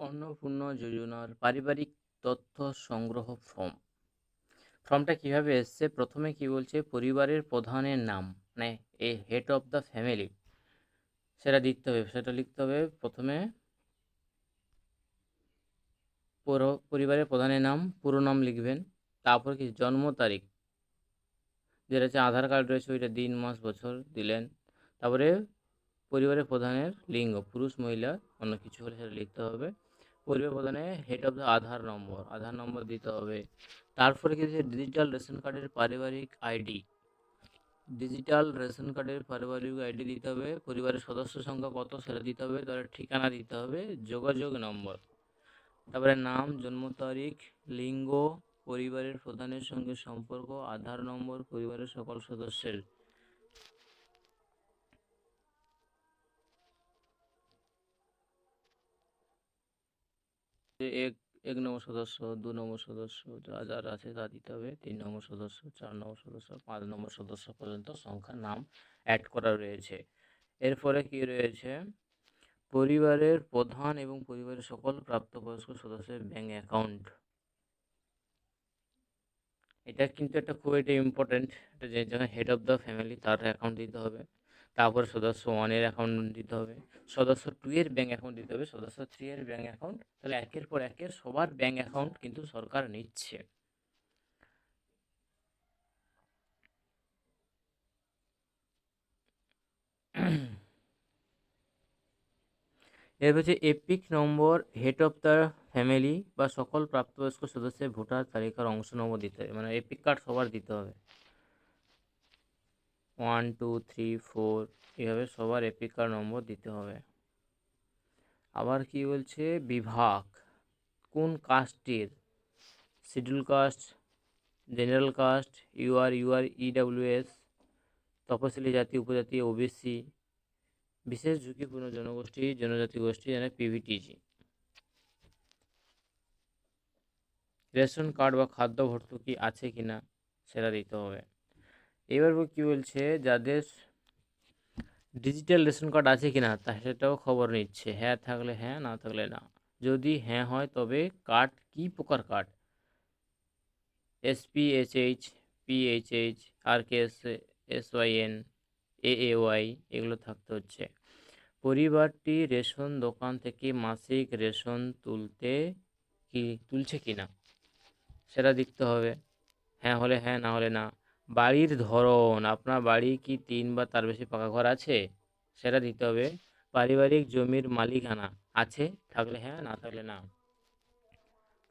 অন্নপূর্ণা যোজনার পারিবারিক তথ্য সংগ্রহ ফর্মটা কিভাবে এসছে? প্রথমে কি বলছে, পরিবারের প্রধানের নাম, মানে হেড অফ দ্য ফ্যামিলি, সেটা দিতে হবে। সেটা লিখতে হবে প্রথমে, পরিবারের প্রধানের নাম, পুরো নাম লিখবেন। তারপর কি জন্ম তারিখ, যেটা হচ্ছে আধার কার্ড রয়েছে ওইটা দিন মাস বছর দিলেন। তারপরে পরিবারের প্রধানের লিঙ্গ, পুরুষ মহিলা অন্য কিছু হলে সেটা লিখতে হবে। পরিবার প্রধানের হেড অফ দ্য আধার নম্বর দিতে হবে। তারপরে কি ডিজিটাল রেশন কার্ডের পারিবারিক আইডি, দিতে হবে। পরিবারের সদস্য সংখ্যা কত সেটা দিতে হবে। তারপরে ঠিকানা দিতে হবে, যোগাযোগ নম্বর, তারপরে নাম, জন্ম তারিখ, লিঙ্গ, পরিবারের প্রধানের সঙ্গে সম্পর্ক, আধার নম্বর, পরিবারের সকল সদস্যের। এক এক নম্বর সদস্য, 2 নম্বর সদস্য, যা যার আছে তা দিতে হবে। 3 নম্বর সদস্য, 4 নম্বর সদস্য, 5 নম্বর সদস্য পর্যন্ত সংখ্যা নাম অ্যাড করা রয়েছে। এরপরে কি রয়েছে, পরিবারের প্রধান এবং পরিবারের সকল প্রাপ্তবয়স্ক সদস্যের ব্যাঙ্ক অ্যাকাউন্ট। এটা কিন্তু একটা খুব একটা ইম্পর্টেন্ট, এটা যে জন্য হেড অফ দ্য ফ্যামিলি তার অ্যাকাউন্ট দিতে হবে। তারপর সদস্য 1-এর অ্যাকাউন্ট দিতে হবে, সদস্য 2-এর ব্যাঙ্ক অ্যাকাউন্ট দিতে হবে, সদস্য 3-এর ব্যাঙ্ক অ্যাকাউন্ট। তাহলে একের পর একের সবার ব্যাঙ্ক অ্যাকাউন্ট কিন্তু সরকার নিচ্ছে। এর হচ্ছে epic number, head of the family বা সকল প্রাপ্তবয়স্ক সদস্যের ভোটার তালিকার অংশ নম্বর দিতে হবে, মানে এপিক কার্ড সবার দিতে হবে। 1, 2, 3, 4 এভাবে সবার এপিক কার্ড নম্বর দিতে হবে। আবার কি বলছে, বিভাগ, কোন কাস্টের, schedule caste, general caste, UR, EWS, তপশিলি জাতি, উপজাতি, ওবিসি, বিশেষ ঝুঁকিপূর্ণ জনগোষ্ঠী, জনজাতি গোষ্ঠী, যেন পিভিটিজি। রেশন কার্ড বা খাদ্য ভর্তুকি আছে কিনা সেটা দিতে হবে। এবার কি বলছে, যাদের ডিজিটাল রেশন কার্ড আছে কিনা তা সেটাও খবর নিচ্ছে। হ্যাঁ থাকলে হ্যাঁ, না থাকলে না। যদি হ্যাঁ হয় তবে কার্ড কি প্রকার card, SPHH, PHH, RKS, এসওয়াইএন, AAY এগুলো থাকতে হচ্ছে। পরিবারটি রেশন দোকান থেকে মাসিক রেশন তুলছে কিনা সেটা দেখতে হবে। হ্যাঁ হলে হ্যাঁ, না হলে না। বাড়ির ধরন, আপনার বাড়ি কি 3 বা তার বেশি পাকা ঘর আছে সেটা দিতে হবে। পারিবারিক জমির মালিকানা আছে, থাকলে হ্যাঁ, না থাকলে না।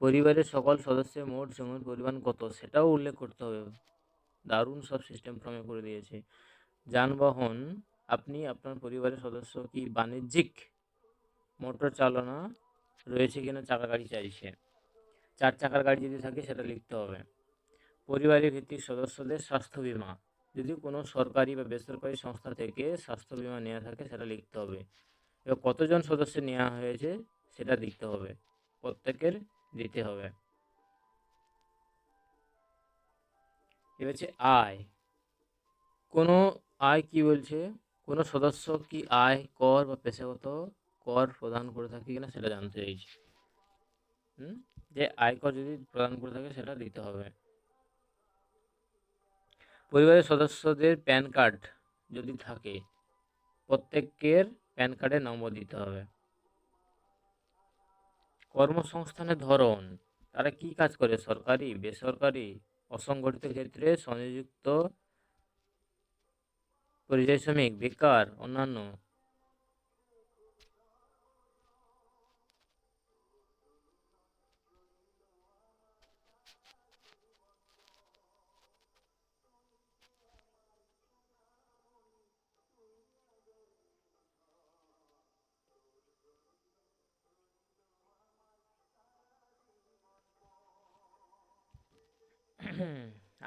পরিবারের সকল সদস্যের মোট জমির পরিমাণ কত সেটাও উল্লেখ করতে হবে। দারুণ সব সিস্টেম ফর্মে করে দিয়েছে। যানবাহন, আপনি আপনার পরিবারের সদস্য কি বাণিজ্যিক মোটর চালনা রয়েছে কিনা, চাকা গাড়ি চাইছে। 4 চাকার গাড়ি যদি থাকে সেটা লিখতে হবে। পরিবারের ভিত্তিক সদস্যদের স্বাস্থ্য বীমা, যদি কোনো সরকারি বা বেসরকারি সংস্থা থেকে স্বাস্থ্য বীমা নেওয়া থাকে সেটা লিখতে হবে। এবার কতজন সদস্য নেওয়া হয়েছে সেটা দিতে হবে, প্রত্যেকের দিতে হবে। এবার হচ্ছে আয়, কোনো আয় কি বলছে, কোনো সদস্য কি আয় কর বা পেশাগত কর প্রদান করে থাকে কিনা সেটা জানতে চাইছে। যে আয়কর যদি প্রদান করে থাকে সেটা দিতে হবে। পরিবারের সদস্যদের প্যান কার্ড যদি থাকে, প্রত্যেকের প্যান কার্ডের নম্বর দিতে হবে। কর্মসংস্থানের ধরন, তারা কি কাজ করে, সরকারি, বেসরকারি, অসংগঠিত ক্ষেত্রে, সংযুক্ত, পরিযায়ী শ্রমিক, বেকার, অন্যান্য।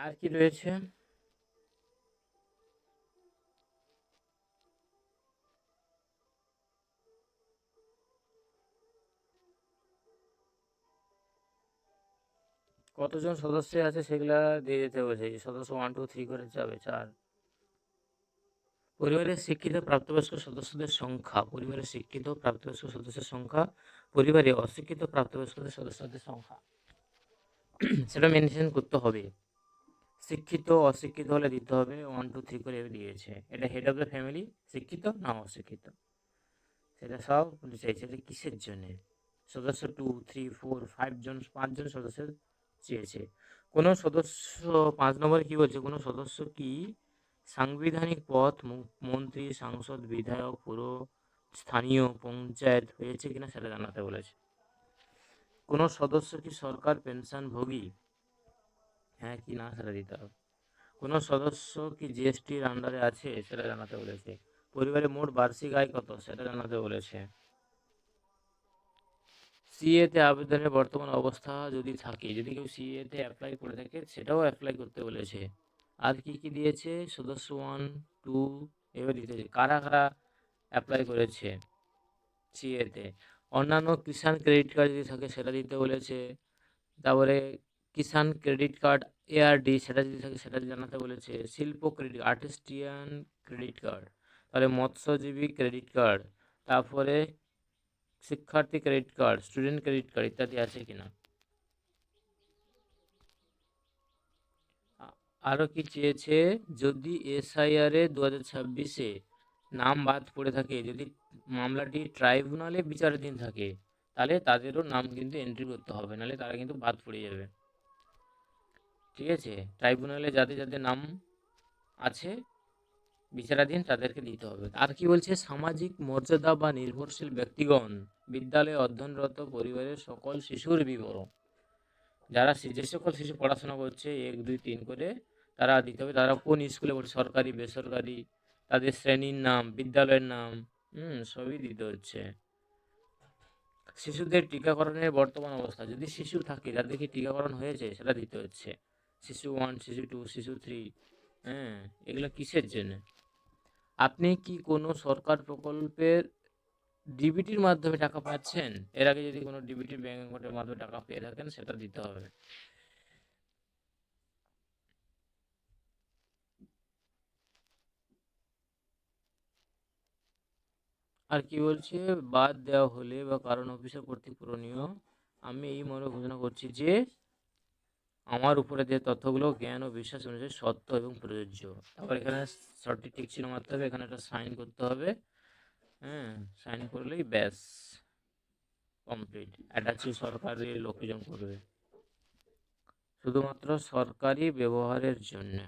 আর কি রয়েছে, কতজন সদস্য আছে সেগুলা দিয়ে দিতে বলছে। সদস্য 1, 2, 3 করে যাবে 4। পরিবারের শিক্ষিত প্রাপ্তবয়স্ক সদস্যদের সংখ্যা, পরিবারের শিক্ষিত প্রাপ্তবয়স্ক সদস্যের সংখ্যা, পরিবারে অশিক্ষিত প্রাপ্তবয়স্কদের সদস্যদের সংখ্যা, সেটা মেনশন করতে হবে। শিক্ষিত অশিক্ষিত হলে দিতে হবে 1 2 3 করে দিয়েছে। এটা হেড অফ দ্য ফ্যামিলি শিক্ষিত না অশিক্ষিত, সেটা সব বলতে চাইছে। এটা কিসের জন্যে? সদস্য 2 3 4 5 জন, 5 জন সদস্য চেয়েছে। কোনো সদস্য 5 নম্বরে কি বলছে, কোনো সদস্য কি সাংবিধানিক পদ মন্ত্রী, সাংসদ, বিধায়ক, পুর, স্থানীয় পঞ্চায়েত হয়েছে কিনা সেটা জানাতে বলেছে। কোনো সদস্য কি সরকার পেনশনভোগী, হ্যাঁ কি না সেটা দিতে হবে। কোনো সদস্য কি জিএসটির আন্ডারে আছে সেটা জানাতে বলেছে। পরিবারের মোট বার্ষিক আয় কত সেটা জানাতে বলেছে। সিএতে আবেদনের বর্তমান অবস্থা যদি থাকে, যদি কেউ সিএতে অ্যাপ্লাই করে থাকে সেটাও অ্যাপ্লাই করতে বলেছে। আর কি কি দিয়েছে, সদস্য 1 2 এবার দিতেছে কারা কারা অ্যাপ্লাই করেছে সিএতে। অন্যান্য কিষাণ ক্রেডিট কার্ড যদি থাকে সেটা দিতে বলেছে। তারপরে কিষাণ ক্রেডিট কার্ড এআরডি সেটা যদি থাকে সেটা জানাতে বলেছে। শিল্প ক্রেডিট, আর্টিস্টিয়ান ক্রেডিট কার্ড, তাহলে মৎস্যজীবী ক্রেডিট কার্ড, তারপরে শিক্ষার্থী credit card, student credit card ইত্যাদি আছে কিনা। আরও কি চেয়েছে, যদি এসআইআরে 2026-এ নাম বাদ পড়ে থাকে, যদি মামলাটি ট্রাইব্যুনালে বিচারাধীন থাকে, তাহলে তাদেরও নাম কিন্তু এন্ট্রি করতে হবে, নাহলে তারা কিন্তু বাদ পড়ে যাবে। ঠিক আছে, ট্রাইব্যুনালে যাদের যাদের নাম আছে বিচারাধীন তাদেরকে দিতে হবে। আর কি বলছে, সামাজিক মর্যাদা বা নির্ভরশীল ব্যক্তিগণ বিদ্যালয়ে অধ্যয়নরত পরিবারের সকল শিশুর বিবরণ, যারা যে সকল শিশু পড়াশোনা করছে 1 2 3 করে, তারা দিতে হবে। তারা কোন স্কুলে পড়ছে, সরকারি বেসরকারি, তাদের শ্রেণীর নাম, বিদ্যালয়ের নাম, সবই দিতে হচ্ছে। শিশুদের টিকাকরণের বর্তমান অবস্থা, যদি শিশু থাকে যাদের কি টিকাকরণ হয়েছে সেটা দিতে হচ্ছে। শিশু 1 শিশু 2 শিশু 3, এগুলো কিসের জন্য। আপনি কি কোনো সরকার প্রকল্পের ডিবিটির মাধ্যমে টাকা পাচ্ছেন, এর আগে যদি কোনো ডিবিটি ব্যাংক অ্যাকাউন্টের মাধ্যমে টাকা পেয়ে থাকেন সেটা দিতে হবে। আর কি বলছে, বাদ দেওয়া হলে বা কারণ অফিসে কর্তৃক পূরণীয়, আমি এই মর্মে ঘোষণা করছি যে আমার উপরে যে তথ্যগুলো জ্ঞান ও বিশ্বাস অনুযায়ী সত্য এবং প্রযোজ্য। তারপর এখানে সঠিক টিক চিহ্ন মারতে হবে, এখানে একটা সাইন করতে হবে। সাইন করলেই ব্যাস কমপ্লিট। অ্যাটাচি সরকারি লোকজন করবে, শুধুমাত্র সরকারি ব্যবহারের জন্য।